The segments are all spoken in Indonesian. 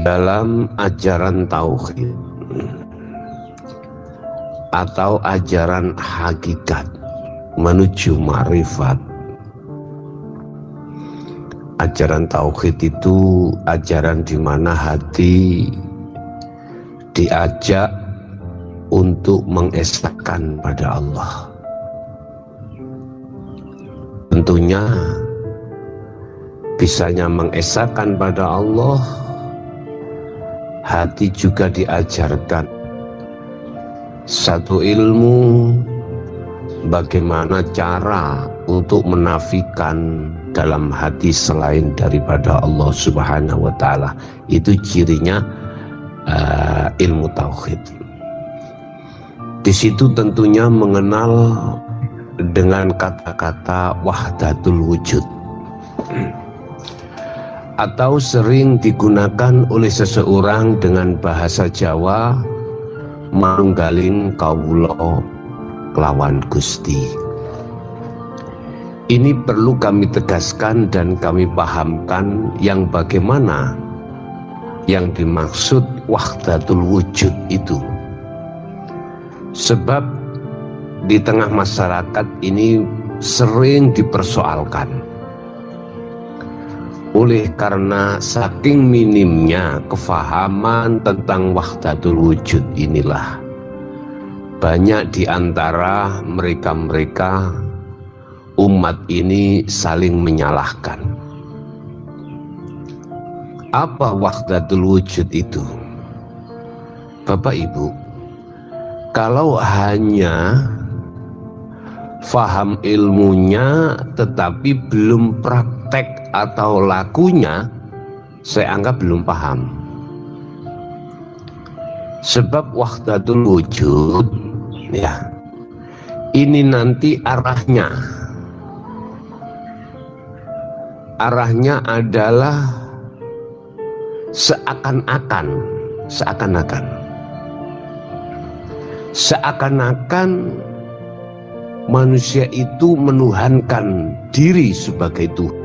dalam ajaran tauhid atau ajaran hakikat menuju ma'rifat. Ajaran tauhid itu ajaran di mana hati diajak untuk mengesahkan pada Allah. Tentunya bisanya mengesahkan pada Allah, hati juga diajarkan satu ilmu bagaimana cara untuk menafikan dalam hati selain daripada Allah Subhanahu wa Ta'ala. Itu cirinya ilmu tauhid. Di situ tentunya mengenal dengan kata-kata wahdatul wujud, atau sering digunakan oleh seseorang dengan bahasa Jawa, manunggaling kawula kelawan Gusti. Ini perlu kami tegaskan dan kami pahamkan yang bagaimana yang dimaksud wahdatul wujud itu. Sebab di tengah masyarakat ini sering dipersoalkan. Oleh karena saking minimnya kefahaman tentang wahdatul wujud inilah, banyak di antara mereka-mereka umat ini saling menyalahkan. Apa wahdatul wujud itu? Bapak Ibu, kalau hanya faham ilmunya tetapi belum praktek atau lakunya, saya anggap belum paham. Sebab wahdatul wujud, ya, ini nanti arahnya adalah seakan-akan manusia itu menuhankan diri sebagai Tuhan.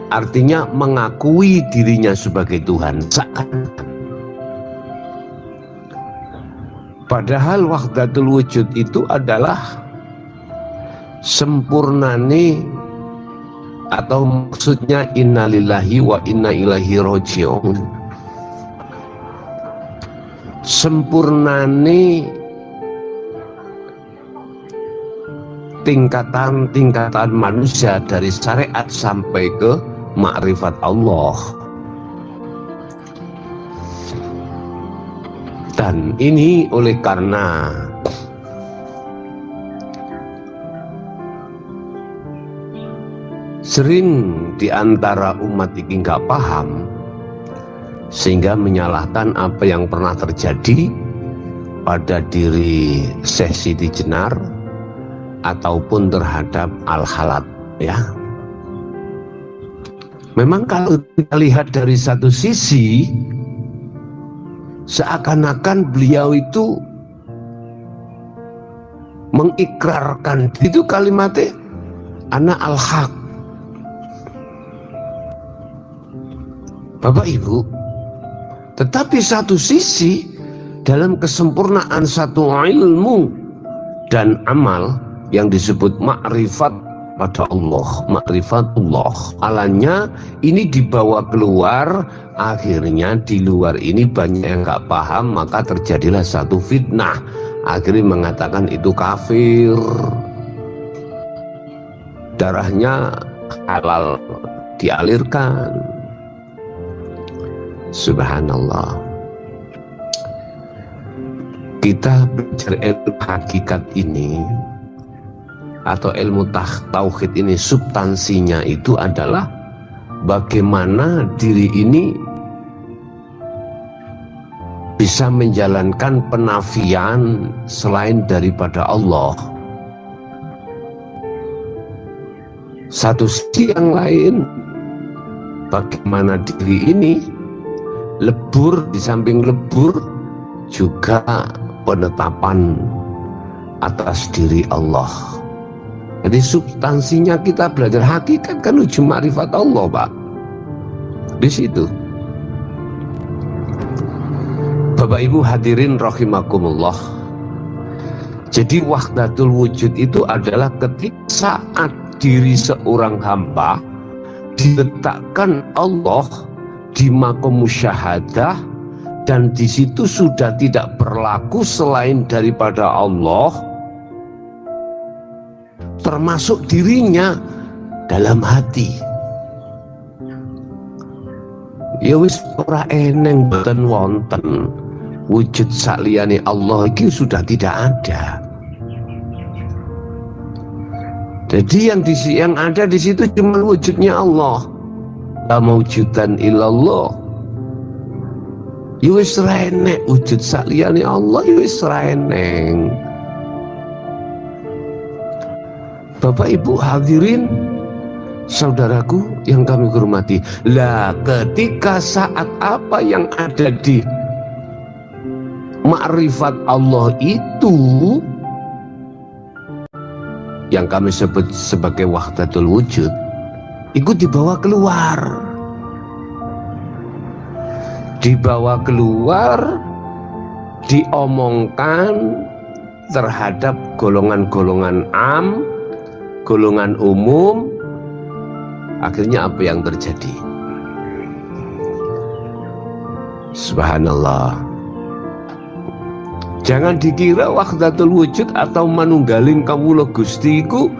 Artinya mengakui dirinya sebagai Tuhan, seakan-akan. Padahal wahdatul wujud itu adalah sempurnane, atau maksudnya innalillahi wa inna ilaihi raji'un. Sempurnane tingkatan-tingkatan manusia dari syariat sampai ke ma'rifat Allah. Dan ini oleh karena sering di antara umat ini nggak paham, sehingga menyalahkan apa yang pernah terjadi pada diri Syekh Siti Jenar ataupun terhadap Al-Halat, ya. Memang kalau kita lihat dari satu sisi, seakan-akan beliau itu mengikrarkan itu kalimatnya ana al-haq. Bapak Ibu, tetapi satu sisi dalam kesempurnaan satu ilmu dan amal yang disebut ma'rifat pada Allah, ma'rifatullah, alanya ini dibawa keluar. Akhirnya di luar ini banyak yang gak paham, maka terjadilah satu fitnah, akhirnya mengatakan itu kafir, darahnya halal dialirkan. Subhanallah. Kita belajar ilmu hakikat ini atau ilmu tauhid ini, substansinya itu adalah bagaimana diri ini bisa menjalankan penafian selain daripada Allah. Satu sisi yang lain, bagaimana diri ini lebur, di samping lebur juga penetapan atas diri Allah. Jadi substansinya kita belajar hakikat kan uji ma'rifat Allah, Pak. Di situ. Bapak Ibu hadirin rahimakumullah. Jadi wahdatul wujud itu adalah ketika saat diri seorang hamba diletakkan Allah di maqam musyahadah, dan di situ sudah tidak berlaku selain daripada Allah, termasuk dirinya dalam hati. Ya wis ora eneng boten wonten wujud sakliyane Allah iki sudah tidak ada. Jadi yang ada di situ cuma wujudnya Allah. La maujudan illallah. Ya wis ra enek wujud sakliyane Allah, ya wis ra eneng. Bapak Ibu hadirin, saudaraku yang kami hormati, lah ketika saat apa yang ada di makrifat Allah itu yang kami sebut sebagai wahdatul wujud, itu dibawa keluar, diomongkan terhadap golongan-golongan golongan umum. Akhirnya apa yang terjadi? Subhanallah. Jangan dikira wahdatul wujud atau manunggaling kawula Gusti iku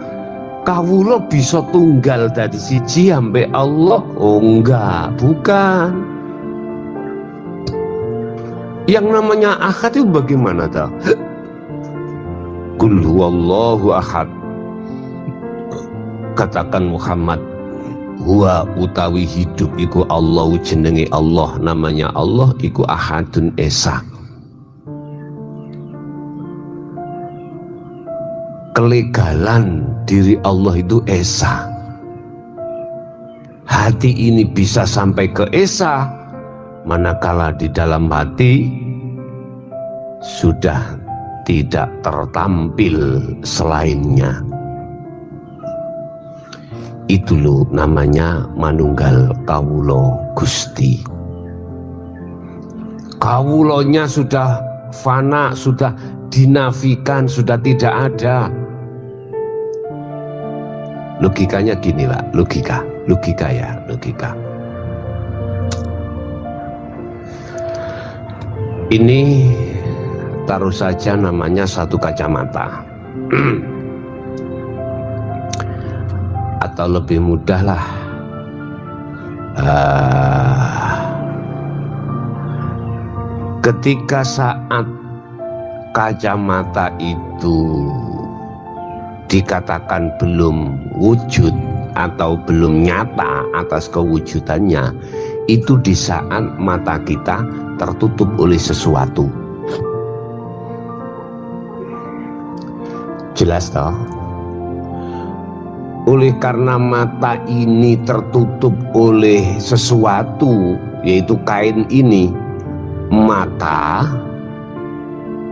kawula bisa tunggal dari siji sampai Allah. Oh enggak, bukan. Yang namanya ahad itu bagaimana toh? Qul huwallahu ahad. Katakan Muhammad, huwa utawi hidup iku Allah, jenenge Allah, namanya Allah iku ahadun esa. Kelegalan diri Allah itu esa. Hati ini bisa sampai ke esa manakala di dalam hati sudah tidak tertampil selainnya. Itu loh namanya manunggal kawulo Gusti. Kawulonya sudah fana, sudah dinafikan, sudah tidak ada. Logikanya gini Pak, logika ya. Ini taruh saja namanya satu kacamata. Atau lebih mudah lah, ketika saat kacamata itu dikatakan belum wujud atau belum nyata atas kewujudannya, itu di saat mata kita tertutup oleh sesuatu. Jelas toh? Oleh karena mata ini tertutup oleh sesuatu, yaitu kain ini, maka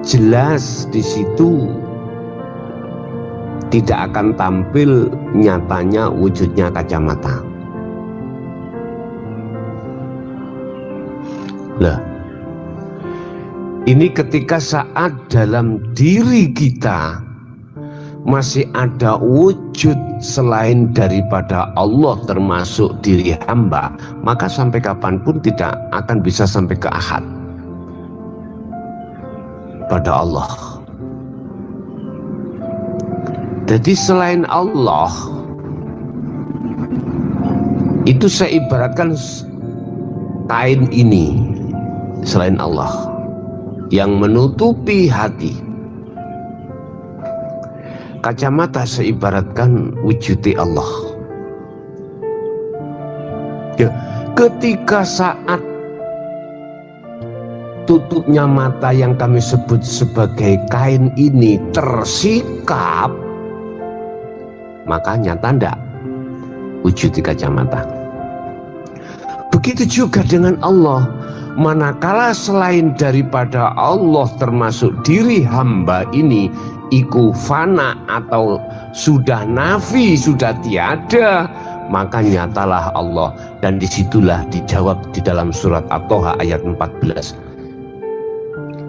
jelas di situ tidak akan tampil nyatanya wujudnya kacamata. Lah, ini ketika saat dalam diri kita masih ada wujud selain daripada Allah termasuk diri hamba, maka sampai kapanpun tidak akan bisa sampai ke ahad pada Allah. Jadi selain Allah itu saya ibaratkan kain ini, selain Allah yang menutupi hati. Kacamata seibaratkan wujudi Allah. Ya, ketika saat tutupnya mata yang kami sebut sebagai kain ini tersikap, maka nyata ndak wujudi kacamata. Begitu juga dengan Allah. Manakala selain daripada Allah termasuk diri hamba ini iku fana atau sudah nafi, sudah tiada, maka nyatalah Allah. Dan disitulah dijawab di dalam surat At-Toha ayat 14.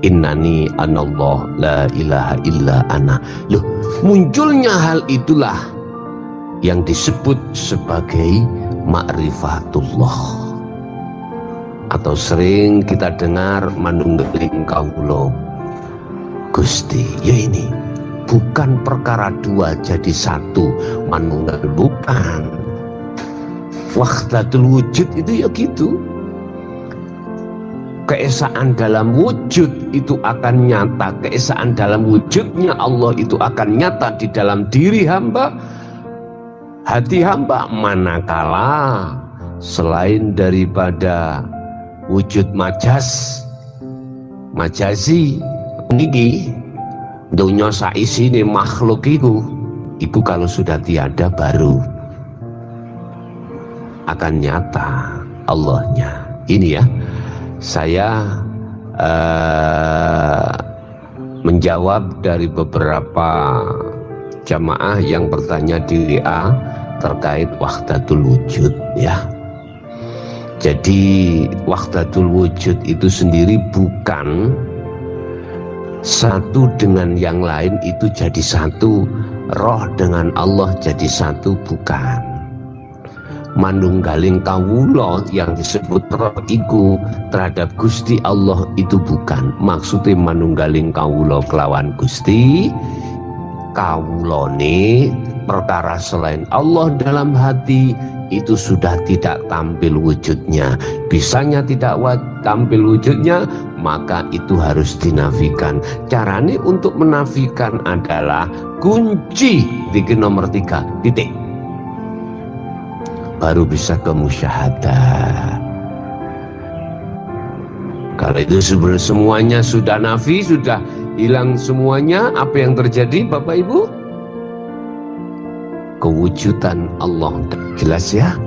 innani anallah la ilaha illa ana. Loh, munculnya hal itulah yang disebut sebagai ma'rifatullah, atau sering kita dengar manunggaling kawula Gusti. Ya ini bukan perkara dua jadi satu, manunggal, bukan. Wahdatul wujud itu ya gitu. Keesaan dalam wujud itu akan nyata, keesaan dalam wujudnya Allah itu akan nyata di dalam diri hamba, hati hamba, manakala selain daripada wujud majazi niki dunya saisine makhluk itu kalau sudah tiada baru akan nyata Allahnya. Ini ya, saya menjawab dari beberapa jamaah yang bertanya di WA terkait wahdatul wujud ya. Jadi wahdatul wujud itu sendiri bukan satu dengan yang lain itu jadi satu, roh dengan Allah jadi satu, bukan. Manunggaling kawula yang disebut roh iku terhadap Gusti Allah itu bukan. Maksudnya manunggaling kawula kelawan Gusti, kawulane perkara selain Allah dalam hati itu sudah tidak tampil wujudnya. Bisanya tidak tampil wujudnya, maka itu harus dinafikan. Caranya untuk menafikan adalah kunci di nomor 3 titik, baru bisa ke musyahadah. Kalau itu semuanya sudah nafi, sudah hilang semuanya, apa yang terjadi Bapak Ibu? Kewujudan Allah. Jelas ya?